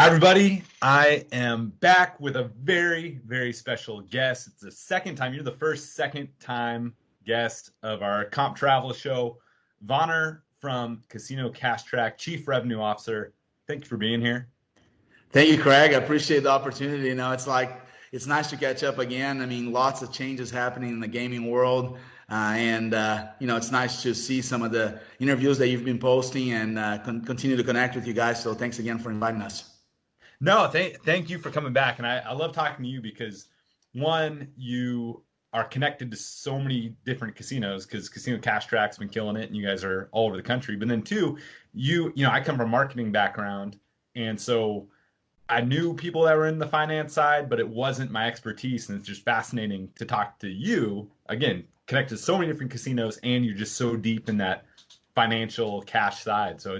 Hi, everybody. I am back with a very, very special guest. It's the second time. You're the first second-time guest of our Comp Travel show. Vonner from Casino CashTrac, Chief Revenue Officer. Thank you for being here. Thank you, Craig. I appreciate the opportunity. It's nice to catch up again. I mean, lots of changes happening in the gaming world. It's nice to see some of the interviews that you've been posting and continue to connect with you guys. So thanks again for inviting us. No, thank you for coming back. And I love talking to you because, one, you are connected to so many different casinos because Casino CashTrac's been killing it and you guys are all over the country. But then two, I come from a marketing background. And so I knew people that were in the finance side, but it wasn't my expertise. And it's just fascinating to talk to you, again, connected to so many different casinos, and you're just so deep in that financial cash side. So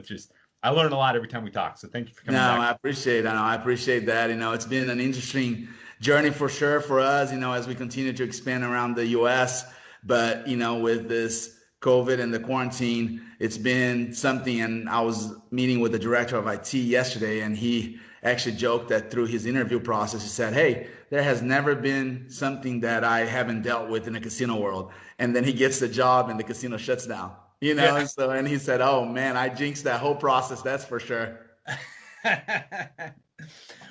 I learn a lot every time we talk. So thank you for coming back. I appreciate it. I appreciate that. It's been an interesting journey for sure for us, as we continue to expand around the US. But, with this COVID and the quarantine, it's been something. And I was meeting with the director of IT yesterday, and he actually joked that through his interview process, he said, "Hey, there has never been something that I haven't dealt with in the casino world." And then he gets the job and the casino shuts down. Yeah. So, and he said, "Oh man, I jinxed that whole process. That's for sure."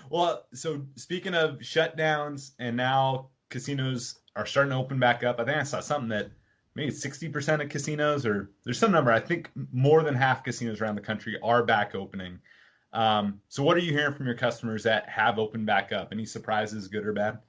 Well, so speaking of shutdowns, and now casinos are starting to open back up. I think I saw something that maybe 60% of casinos, or there's some number, I think more than half casinos around the country are back opening. So what are you hearing from your customers that have opened back up? Any surprises, good or bad?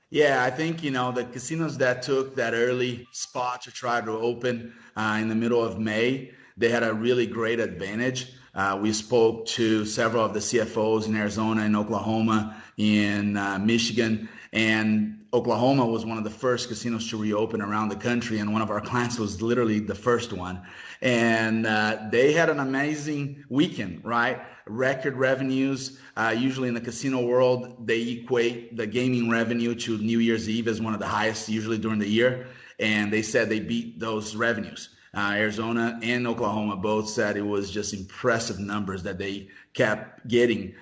Yeah, I think, the casinos that took that early spot to try to open in the middle of May, they had a really great advantage. We spoke to several of the CFOs in Arizona and Oklahoma, in Michigan, and Oklahoma was one of the first casinos to reopen around the country, and one of our clients was literally the first one. And they had an amazing weekend, right? Record revenues. Usually in the casino world, they equate the gaming revenue to New Year's Eve as one of the highest usually during the year. And they said they beat those revenues. Arizona and Oklahoma both said it was just impressive numbers that they kept getting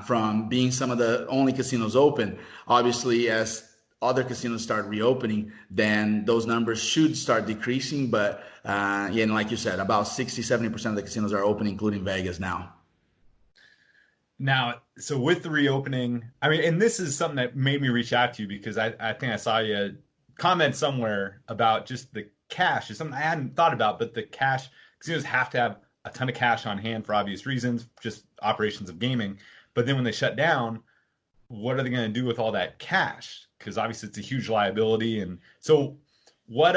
from being some of the only casinos open. Obviously, as other casinos start reopening, then those numbers should start decreasing. But like you said, about 60-70% of the casinos are open, including Vegas now. Now, so with the reopening, I mean, and this is something that made me reach out to you because I think I saw you comment somewhere about just the cash. It's something I hadn't thought about, but the cash, casinos have to have a ton of cash on hand for obvious reasons, just operations of gaming. But then when they shut down, what are they going to do with all that cash? Because obviously it's a huge liability. And so what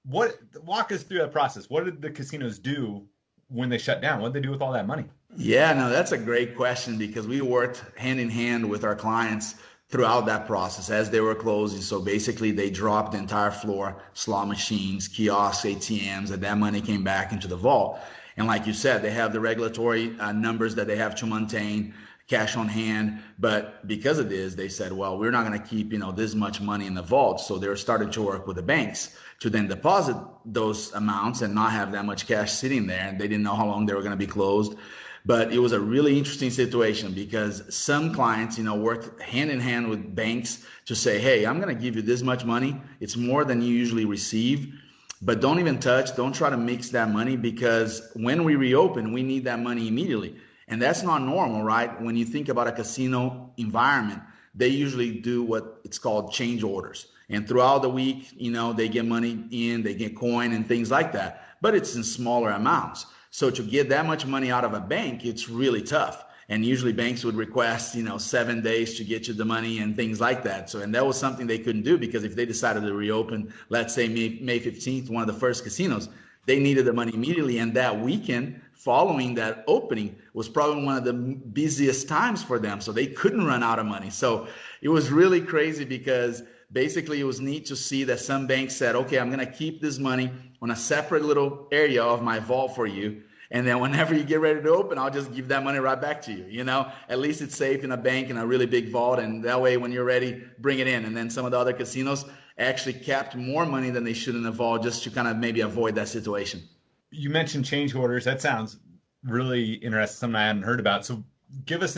walk us through that process. What did the casinos do when they shut down? What did they do with all that money? Yeah, no, that's a great question because we worked hand in hand with our clients throughout that process as they were closing. So basically they dropped the entire floor, slot machines, kiosks, ATMs, and that money came back into the vault. And like you said, they have the regulatory numbers that they have to maintain, cash on hand. But because of this, they said, well, we're not going to keep, this much money in the vault. So they were starting to work with the banks to then deposit those amounts and not have that much cash sitting there. And they didn't know how long they were going to be closed. But it was a really interesting situation because some clients, worked hand in hand with banks to say, hey, I'm going to give you this much money. It's more than you usually receive, but don't even touch, don't try to mix that money because when we reopen, we need that money immediately. And that's not normal, right? When you think about a casino environment, they usually do what it's called change orders. And throughout the week, they get money in, they get coin and things like that, but it's in smaller amounts. So to get that much money out of a bank, it's really tough. And usually banks would request, 7 days to get you the money and things like that. So, and that was something they couldn't do because if they decided to reopen, let's say May 15th, one of the first casinos, they needed the money immediately. And that weekend following that opening was probably one of the busiest times for them. So they couldn't run out of money. So it was really crazy because basically it was neat to see that some banks said, okay, I'm going to keep this money on a separate little area of my vault for you. And then whenever you get ready to open, I'll just give that money right back to you. At least it's safe in a bank in a really big vault. And that way, when you're ready, bring it in. And then some of the other casinos actually kept more money than they should in the vault just to kind of maybe avoid that situation. You mentioned change orders. That sounds really interesting, something I hadn't heard about. So give us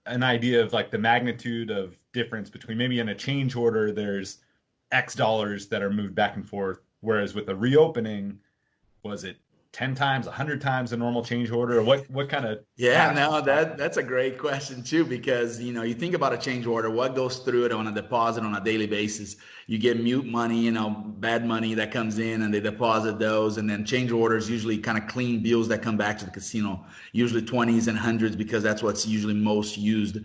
an idea of like the magnitude of difference between maybe in a change order, there's X dollars that are moved back and forth, whereas with a reopening, was it 10 times, 100 times the normal change order? Or what kind of Yeah, cash? no, that's a great question too, because you think about a change order, what goes through it on a deposit on a daily basis. You get mute money, bad money that comes in and they deposit those, and then change orders usually kind of clean bills that come back to the casino, usually 20s and hundreds because that's what's usually most used.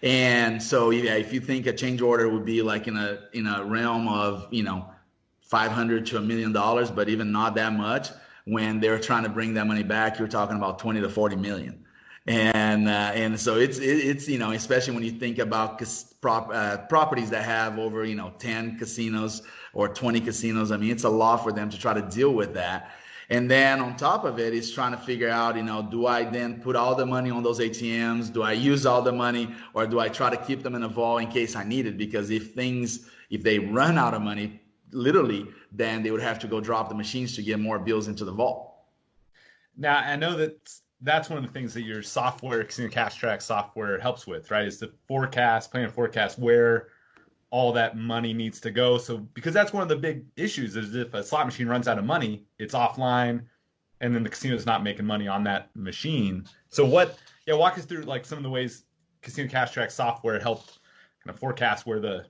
And so yeah, if you think a change order would be like in a realm of 500 to $1 million, but even not that much, when they're trying to bring that money back, you're talking about 20 to 40 million. And so it's especially when you think about properties that have over 10 casinos or 20 casinos. I mean, it's a lot for them to try to deal with that. And then on top of it is trying to figure out, do I then put all the money on those ATMs? Do I use all the money, or do I try to keep them in a vault in case I need it? Because if they run out of money, literally, then they would have to go drop the machines to get more bills into the vault. Now, I know that's one of the things that your software, Casino CashTrac software helps with, right? Is to plan a forecast where all that money needs to go. So, because that's one of the big issues is if a slot machine runs out of money, it's offline, and then the casino is not making money on that machine. So walk us through like some of the ways Casino CashTrac software helped kind of forecast where the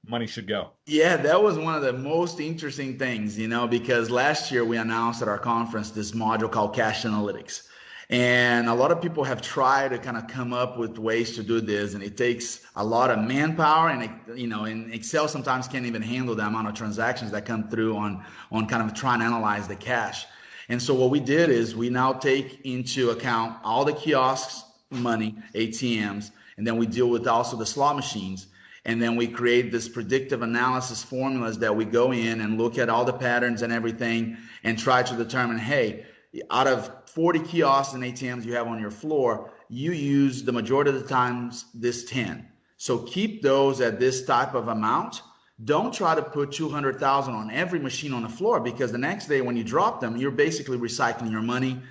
money should go. Yeah, that was one of the most interesting things, because last year we announced at our conference this module called Cash Analytics. And a lot of people have tried to kind of come up with ways to do this, and it takes a lot of manpower, and and Excel sometimes can't even handle the amount of transactions that come through on kind of trying to analyze the cash. And so what we did is we now take into account all the kiosks money, ATMs, and then we deal with also the slot machines. And then we create this predictive analysis formulas that we go in and look at all the patterns and everything and try to determine, hey, out of 40 kiosks and ATMs you have on your floor, you use the majority of the times this 10. So keep those at this type of amount. Don't try to put 200,000 on every machine on the floor, because the next day when you drop them, you're basically recycling your money,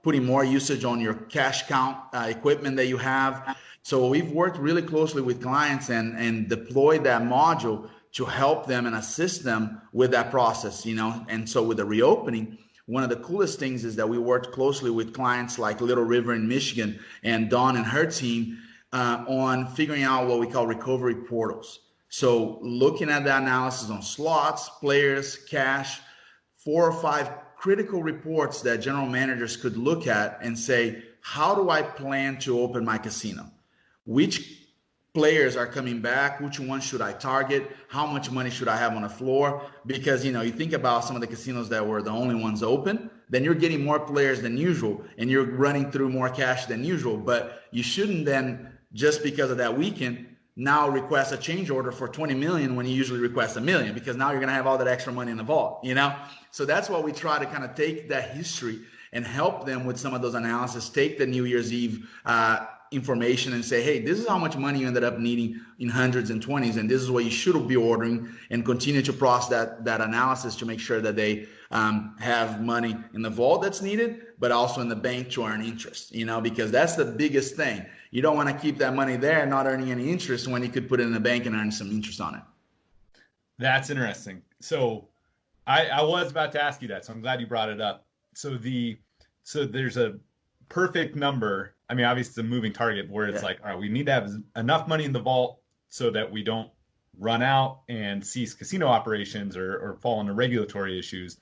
putting more usage on your cash count equipment that you have. So we've worked really closely with clients and deployed that module to help them and assist them with that process, And so with the reopening, one of the coolest things is that we worked closely with clients like Little River in Michigan and Dawn and her team on figuring out what we call recovery portals. So looking at the analysis on slots, players, cash, 4 or 5 critical reports that general managers could look at and say, how do I plan to open my casino? Which players are coming back? Which ones should I target? How much money should I have on the floor? Because, you think about some of the casinos that were the only ones open, then you're getting more players than usual and you're running through more cash than usual. But you shouldn't then, just because of that weekend, now request a change order for 20 million when you usually request $1 million, because now you're going to have all that extra money in the vault, So that's why we try to kind of take that history and help them with some of those analysis, take the New Year's Eve information and say, hey, this is how much money you ended up needing in hundreds and 20s, and this is what you should be ordering, and continue to process that analysis to make sure that they have money in the vault that's needed, but also in the bank to earn interest, because that's the biggest thing. You don't want to keep that money there not earning any interest when you could put it in the bank and earn some interest on it. That's interesting. So I was about to ask you that, so I'm glad you brought it up. So there's a perfect number. I mean, obviously it's a moving target where it's like, all right, we need to have enough money in the vault so that we don't run out and cease casino operations or fall into regulatory issues.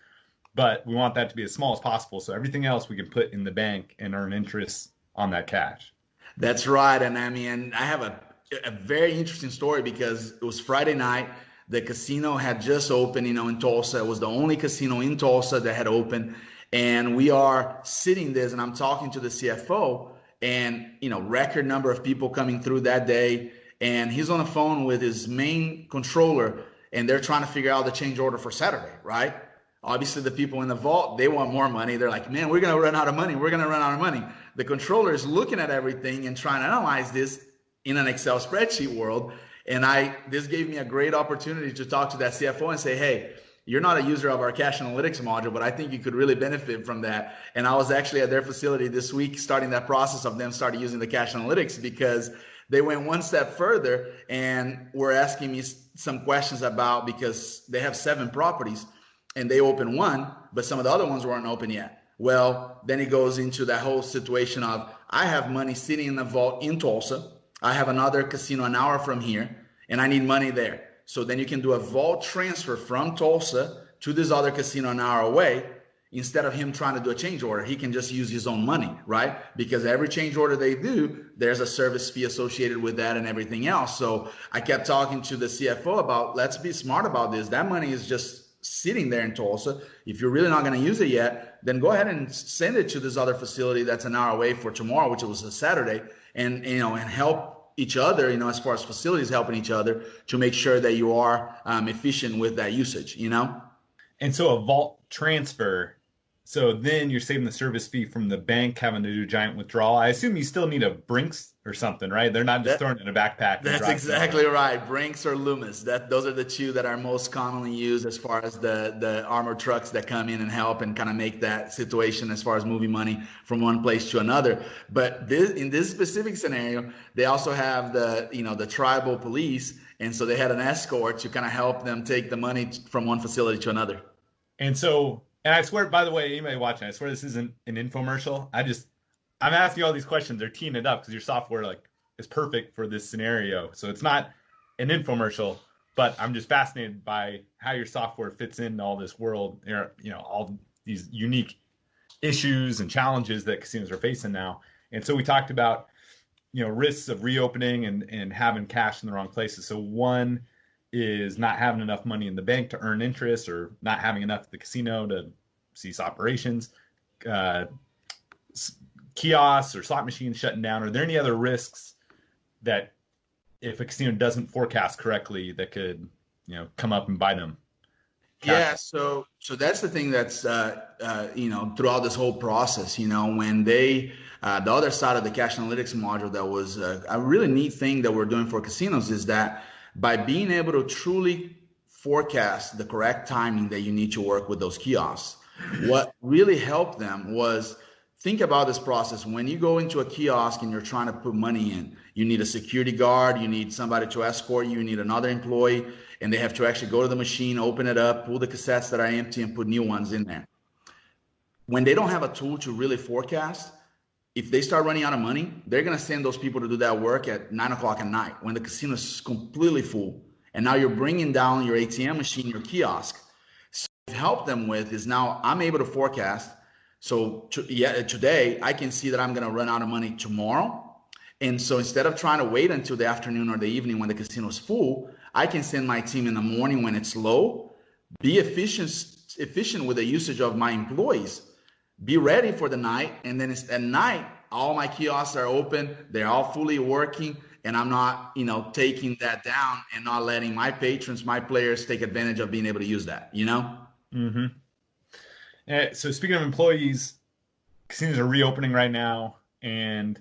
But we want that to be as small as possible, so everything else we can put in the bank and earn interest on that cash. That's right. And I mean, I have a very interesting story, because it was Friday night. The casino had just opened, in Tulsa. It was the only casino in Tulsa that had opened. And we are sitting there, and I'm talking to the CFO, and, record number of people coming through that day. And he's on the phone with his main controller, and they're trying to figure out the change order for Saturday, right? Obviously, the people in the vault, they want more money. They're like, man, we're going to run out of money. We're going to run out of money. The controller is looking at everything and trying to analyze this in an Excel spreadsheet world. And this gave me a great opportunity to talk to that CFO and say, hey, you're not a user of our cash analytics module, but I think you could really benefit from that. And I was actually at their facility this week, starting that process of them starting using the cash analytics, because they went one step further and were asking me some questions about, because they have 7 properties and they opened one, but some of the other ones weren't open yet. Well, then it goes into that whole situation of, I have money sitting in the vault in Tulsa. I have another casino an hour from here, and I need money there. So then you can do a vault transfer from Tulsa to this other casino an hour away. Instead of him trying to do a change order, he can just use his own money, right? Because every change order they do, there's a service fee associated with that and everything else. So I kept talking to the CFO about, let's be smart about this. That money is just sitting there in Tulsa. If you're really not going to use it yet, then go ahead and send it to this other facility that's an hour away for tomorrow, which was a Saturday, and help each other, as far as facilities helping each other to make sure that you are efficient with that usage, And so a vault transfer, so then you're saving the service fee from the bank having to do a giant withdrawal. I assume you still need a Brinks or something, right? They're not just throwing it in a backpack. That's exactly right. Brinks or Loomis. Those are the two that are most commonly used as far as the armored trucks that come in and help and kind of make that situation as far as moving money from one place to another. But in this specific scenario, they also have the tribal police, and so they had an escort to kind of help them take the money from one facility to another. And I swear, by the way, anybody watching, I swear this isn't an infomercial. I'm asking you all these questions. They're teeing it up because your software is perfect for this scenario. So it's not an infomercial, but I'm just fascinated by how your software fits into all this world, all these unique issues and challenges that casinos are facing now. And so we talked about, risks of reopening and having cash in the wrong places. So one is not having enough money in the bank to earn interest, or not having enough at the casino to cease operations, kiosks or slot machines shutting down. Are there any other risks that if a casino doesn't forecast correctly that could, come up and bite them? Yeah, so that's the thing that's throughout this whole process, when they the other side of the cash analytics module that was a really neat thing that we're doing for casinos is that by being able to truly forecast the correct timing that you need to work with those kiosks, what really helped them was, think about this process. When you go into a kiosk and you're trying to put money in, you need a security guard, you need somebody to escort you, you need another employee, and they have to actually go to the machine, open it up, pull the cassettes that are empty and put new ones in there. When they don't have a tool to really forecast, if they start running out of money, they're going to send those people to do that work at 9 o'clock at night when the casino is completely full. And now you're bringing down your ATM machine, your kiosk. So what I've helped them with is, now I'm able to forecast. So today I can see that I'm going to run out of money tomorrow. And so instead of trying to wait until the afternoon or the evening when the casino is full, I can send my team in the morning when it's low, be efficient with the usage of my employees, be ready for the night, and then at night, all my kiosks are open, they're all fully working, and I'm not, taking that down and not letting my patrons, my players take advantage of being able to use that, Mm-hmm. So speaking of employees, casinos are reopening right now, and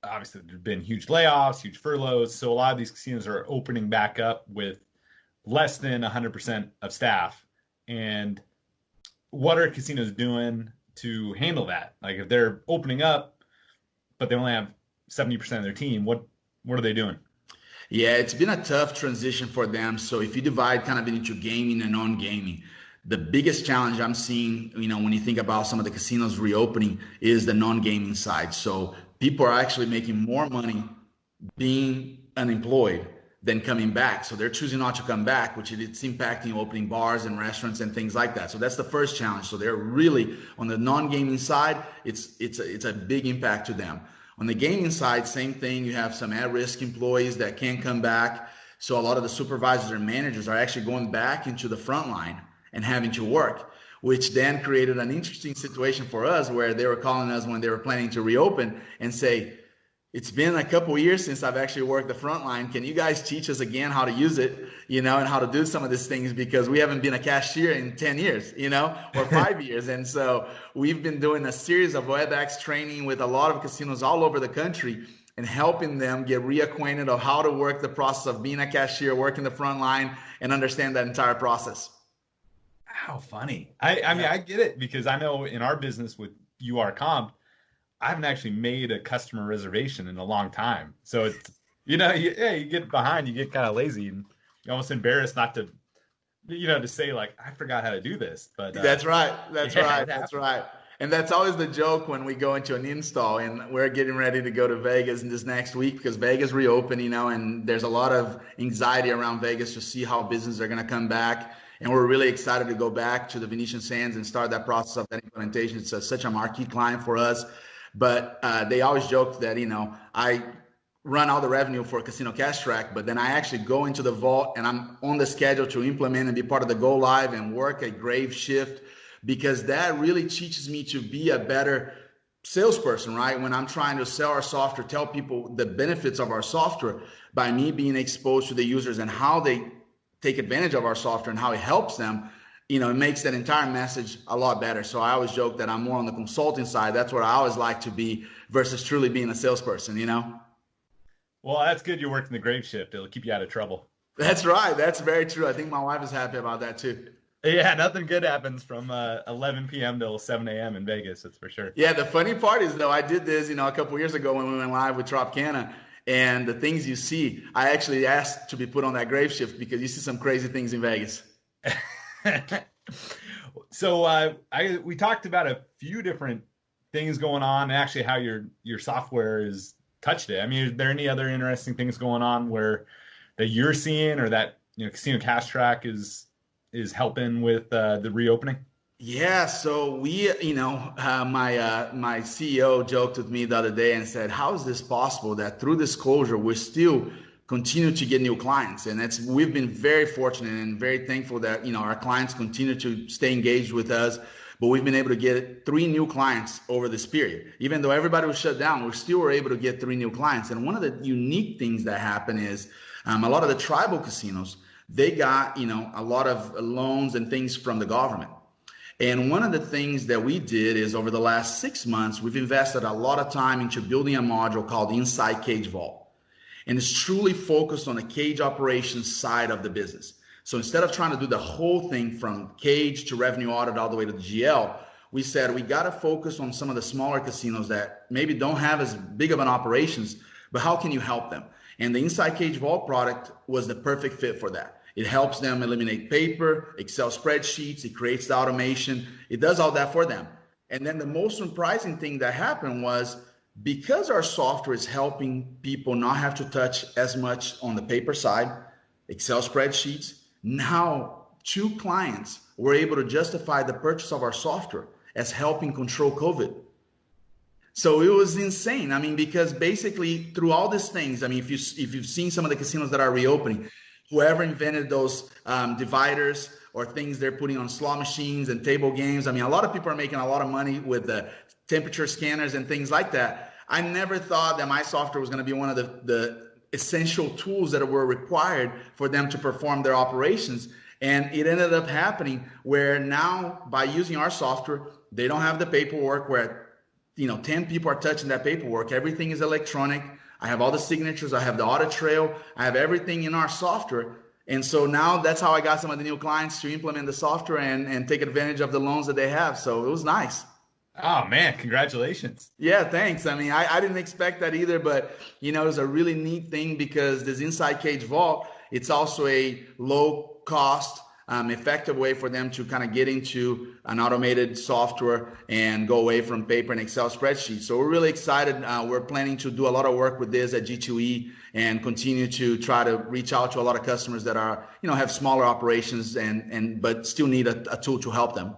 obviously there's been huge layoffs, huge furloughs. So a lot of these casinos are opening back up with less than 100% of staff. And what are casinos doing to handle that? Like, if they're opening up, but they only have 70% of their team, what are they doing? Yeah, it's been a tough transition for them. So if you divide kind of into gaming and non-gaming, the biggest challenge I'm seeing, when you think about some of the casinos reopening, is the non-gaming side. So people are actually making more money being unemployed than coming back. So they're choosing not to come back, which it's impacting opening bars and restaurants and things like that. So that's the first challenge. So they're really, on the non-gaming side, it's a big impact to them. On the gaming side, same thing. You have some at-risk employees that can't come back. So a lot of the supervisors and managers are actually going back into the front line and having to work, which then created an interesting situation for us, where they were calling us when they were planning to reopen and say, it's been a couple of years since I've actually worked the front line. Can you guys teach us again how to use it, and how to do some of these things, because we haven't been a cashier in 10 years, or 5 years. And so we've been doing a series of WebEx training with a lot of casinos all over the country and helping them get reacquainted of how to work the process of being a cashier, working the front line, and understand that entire process. How funny. I mean, I get it because I know in our business with UR Comp, I haven't actually made a customer reservation in a long time. So it's, you get behind, you get kind of lazy and you're almost embarrassed not to, to say like, I forgot how to do this. But That's right. That's yeah, right. it That's happens. right. And that's always the joke when we go into an install and we're getting ready to go to Vegas in this next week because Vegas reopened, and there's a lot of anxiety around Vegas to see how businesses are going to come back. And we're really excited to go back to the Venetian Sands and start that process of that implementation. It's such a marquee client for us. But they always joke that, I run all the revenue for Casino CashTrac, but then I actually go into the vault and I'm on the schedule to implement and be part of the go live and work a grave shift because that really teaches me to be a better salesperson, right? When I'm trying to sell our software, tell people the benefits of our software by me being exposed to the users and how they take advantage of our software and how it helps them, it makes that entire message a lot better. So I always joke that I'm more on the consulting side. That's what I always like to be versus truly being a salesperson. Well, that's good. You're working the grave shift. It'll keep you out of trouble. That's right. That's very true. I think my wife is happy about that too. Yeah, nothing good happens from 11 p.m. till 7 a.m. in Vegas. That's for sure. Yeah, the funny part is though, I did this, a couple of years ago when we went live with Tropicana, and the things you see, I actually asked to be put on that grave shift because you see some crazy things in Vegas. So we talked about a few different things going on, and actually how your software is touched it. I mean, is there any other interesting things going on that you're seeing, or that Casino CashTrac is helping with the reopening? Yeah, so my CEO joked with me the other day and said, "How is this possible that through this closure we still continue to get new clients?" And we've been very fortunate and very thankful that our clients continue to stay engaged with us. But we've been able to get 3 new clients over this period, even though everybody was shut down. We still were able to get 3 new clients. And one of the unique things that happened is a lot of the tribal casinos, they got a lot of loans and things from the government. And one of the things that we did is over the last 6 months, we've invested a lot of time into building a module called Inside Cage Vault. And it's truly focused on the cage operations side of the business. So instead of trying to do the whole thing from cage to revenue audit all the way to the GL, we said we got to focus on some of the smaller casinos that maybe don't have as big of an operations, but how can you help them? And the Inside Cage Vault product was the perfect fit for that. It helps them eliminate paper, Excel spreadsheets. It creates the automation. It does all that for them. And then the most surprising thing that happened was because our software is helping people not have to touch as much on the paper side, Excel spreadsheets, now 2 clients were able to justify the purchase of our software as helping control COVID. So it was insane. I mean, because basically through all these things, I mean, if you've seen some of the casinos that are reopening, whoever invented those dividers or things they're putting on slot machines and table games. I mean, a lot of people are making a lot of money with the temperature scanners and things like that. I never thought that my software was going to be one of the essential tools that were required for them to perform their operations. And it ended up happening where now by using our software, they don't have the paperwork where 10 people are touching that paperwork. Everything is electronic. I have all the signatures. I have the audit trail. I have everything in our software. And so now that's how I got some of the new clients to implement the software and take advantage of the loans that they have. So it was nice. Oh man, congratulations. Yeah, thanks. I mean, I didn't expect that either, but it was a really neat thing because this Inside Cage Vault, it's also a low cost, effective way for them to kind of get into an automated software and go away from paper and Excel spreadsheets. So we're really excited. We're planning to do a lot of work with this at G2E and continue to try to reach out to a lot of customers that are, have smaller operations but still need a tool to help them.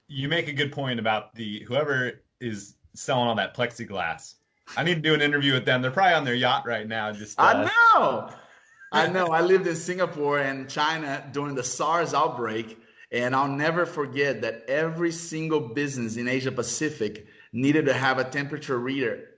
You make a good point about whoever is selling all that plexiglass. I need to do an interview with them. They're probably on their yacht right now. I know. I lived in Singapore and China during the SARS outbreak, and I'll never forget that every single business in Asia Pacific needed to have a temperature reader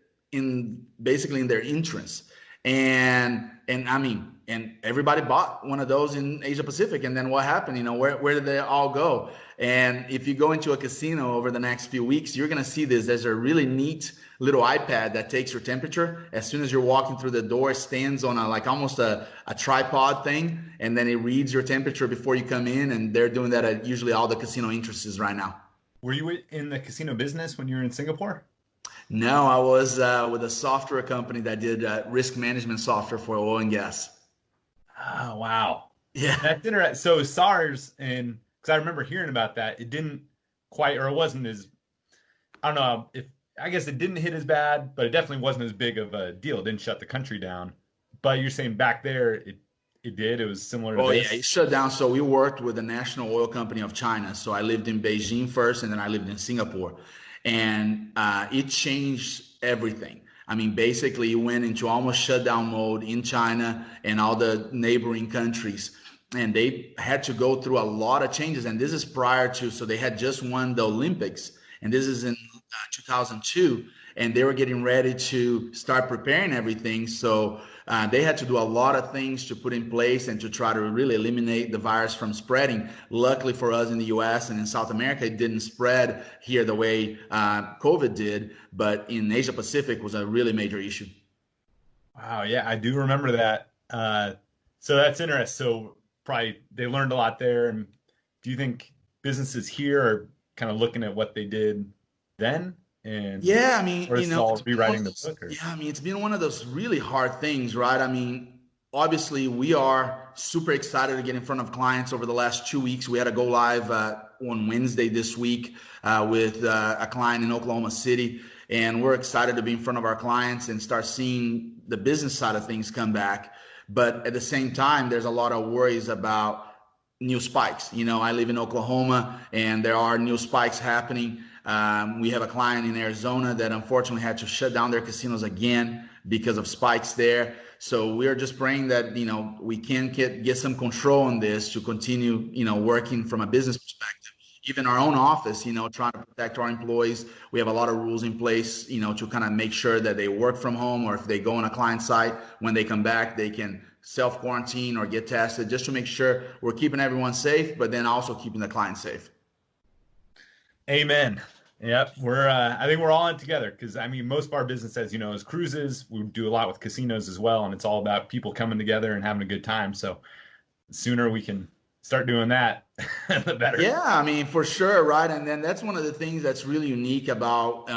basically in their entrance. And I mean, and everybody bought one of those in Asia Pacific. And then what happened? You know, where did they all go? And if you go into a casino over the next few weeks, you're going to see this. There's a really neat little iPad that takes your temperature. As soon as you're walking through the door, it stands on a, like almost a tripod thing. And then it reads your temperature before you come in. And they're doing that at usually all the casino entrances right now. Were you in the casino business when you were in Singapore? No, I was with a software company that did risk management software for oil and gas. Oh, wow. Yeah. That's interesting. So SARS, and because I remember hearing about that, it didn't quite, or it wasn't as, I don't know if, I guess it didn't hit as bad, but it definitely wasn't as big of a deal. It didn't shut the country down. But you're saying back there, it did. It was similar to Oh yeah, this. it shut down. So we worked with the National Oil Company of China. So I lived in Beijing first, and then I lived in Singapore, and it changed everything. I mean, basically, it went into almost shutdown mode in China and all the neighboring countries, and they had to go through a lot of changes. And this is prior to, so they had just won the Olympics, and this is in 2002, and they were getting ready to start preparing everything. So they had to do a lot of things to put in place and to try to really eliminate the virus from spreading. Luckily for us in the US and in South America, it didn't spread here the way COVID did, but in Asia Pacific was a really major issue. Wow. Yeah, I do remember that. So that's interesting. So probably they learned a lot there. And do you think businesses here are kind of looking at what they did then? And Yeah, I mean, or is it all it's been one rewriting of the those, book? Or yeah, I mean, it's been one of those really hard things, right? I mean, obviously, we are super excited to get in front of clients over the last 2 weeks. We had a go live on Wednesday this week with a client in Oklahoma City, and we're excited to be in front of our clients and start seeing the business side of things come back. But at the same time, there's a lot of worries about new spikes. You know, I live in Oklahoma, and there are new spikes happening. We have a client in Arizona that unfortunately had to shut down their casinos again because of spikes there. So we're just praying that, you know, we can get some control on this to continue, you know, working from a business perspective. Even our own office, you know, trying to protect our employees. We have a lot of rules in place, you know, to kind of make sure that they work from home, or if they go on a client site, when they come back, they can self quarantine or get tested, just to make sure we're keeping everyone safe, but then also keeping the client safe. amen. Yep, we're. I think we're all in it together because I mean, most of our business, as you know, is cruises. We do a lot with casinos as well, and it's all about people coming together and having a good time. So the sooner we can start doing that, the better. Yeah, I mean, for sure, right? And then that's one of the things that's really unique about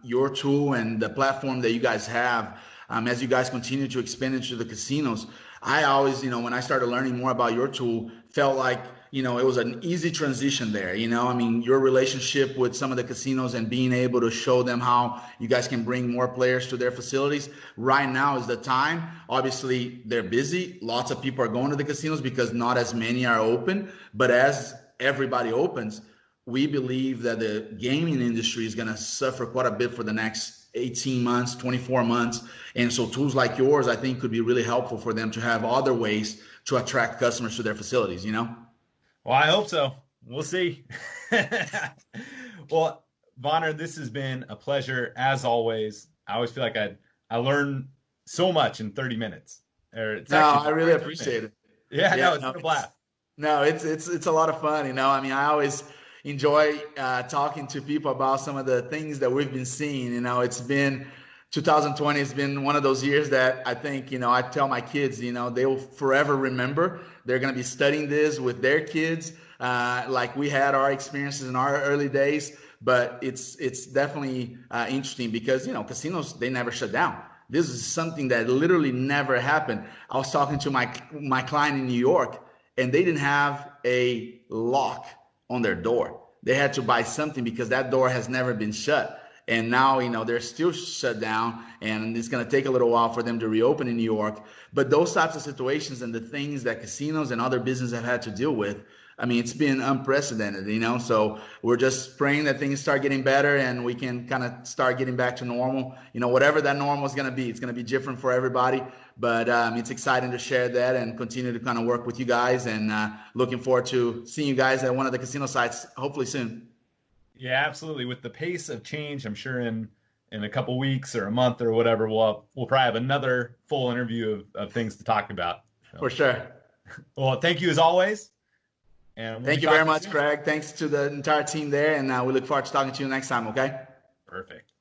your tool and the platform that you guys have. As you guys continue to expand into the casinos, I always, you know, when I started learning more about your tool, felt like, you know, it was an easy transition there. You know, I mean, your relationship with some of the casinos and being able to show them how you guys can bring more players to their facilities. Right now is the time. Obviously, they're busy. Lots of people are going to the casinos because not as many are open. But as everybody opens, we believe that the gaming industry is going to suffer quite a bit for the next 18 months, 24 months. And so tools like yours, I think, could be really helpful for them to have other ways to attract customers to their facilities, you know? Well, I hope so. We'll see. Well, Vonner, this has been a pleasure as always. I always feel like I learn so much in 30 minutes. Or it's No, actually I really 43 appreciate minutes. it. Yeah, Yeah, no, it's no, been a blast. no, it's a lot of fun, you know. I mean, I always enjoy talking to people about some of the things that we've been seeing. You know, it's been 2020 has been one of those years that I think, you know, I tell my kids, you know, they will forever remember. They're going to be studying this with their kids, like we had our experiences in our early days. But it's definitely interesting because, you know, casinos, they never shut down. This is something that literally never happened. I was talking to my client in New York, and they didn't have a lock on their door. They had to buy something because that door has never been shut. And now, you know, they're still shut down, and it's going to take a little while for them to reopen in New York. But those types of situations and the things that casinos and other businesses have had to deal with, I mean, it's been unprecedented, you know. So we're just praying that things start getting better and we can kind of start getting back to normal. You know, whatever that normal is going to be, it's going to be different for everybody. But it's exciting to share that and continue to kind of work with you guys. And looking forward to seeing you guys at one of the casino sites, hopefully soon. Yeah, absolutely. With the pace of change, I'm sure in in a couple weeks or a month or whatever, we'll probably have another full interview of things to talk about. So, For sure. well, thank you as always. And Thank you very much, Craig. Thanks to the entire team there. And we look forward to talking to you next time. Okay. Perfect.